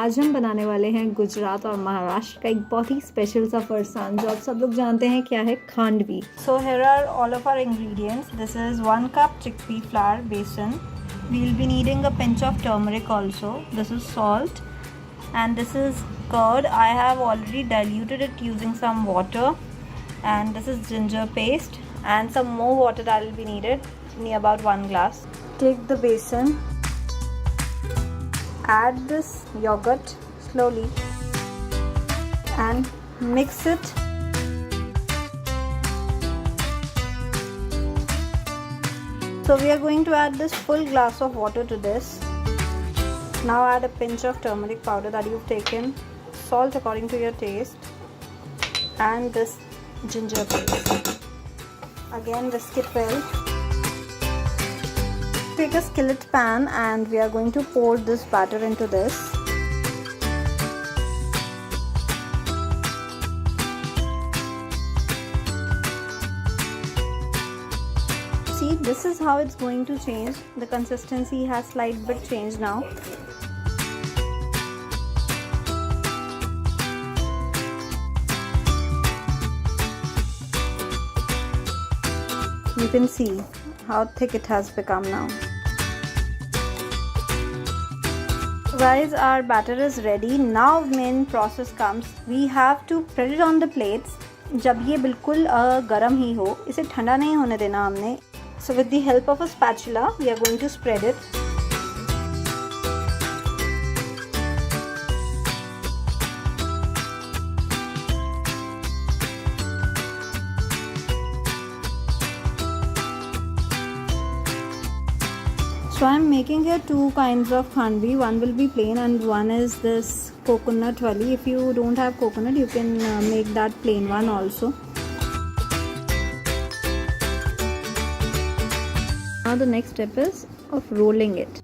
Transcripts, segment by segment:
आज हम बनाने वाले हैं गुजरात और महाराष्ट्र का एक बहुत ही स्पेशल सा फरसान जो आप सब लोग जानते हैं क्या है, khandvi. So here are all of our ingredients. This is 1 cup chickpea flour, besan. We'll be needing a pinch of turmeric also. This is salt and this is curd. I have already diluted it using some water, and this is ginger paste and some more water that will be needed, about 1 glass. Take the besan, add this yogurt slowly and mix it. So we are going to add this full glass of water to this. Now add a pinch of turmeric powder that you've taken, salt according to your taste, and this ginger paste. Again whisk it well. Take a skillet pan and we are going to pour this batter into this. See, this is how it's going to change. The consistency has slight bit changed now. You can see how thick it has become now. Guys, our batter is ready. Now main process comes. We have to spread it on the plates. जब ये बिल्कुल गर्म ही हो, इसे ठंडा नहीं होने देना हमने. So with the help of a spatula, we are going to spread it. So I am making here two kinds of khandvi. One will be plain and one is this coconut wali. If you don't have coconut, you can make that plain one also. Now the next step is of rolling it.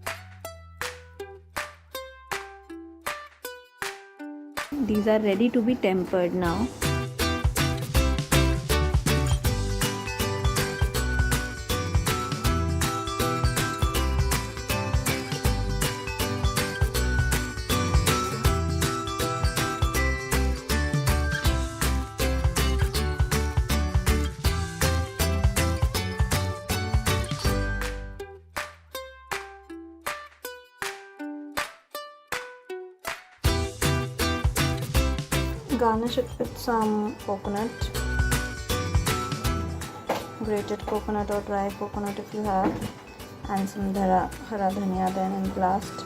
These are ready to be tempered now. Garnish it with some coconut, grated coconut or dry coconut if you have, and some hara dhania then in blast.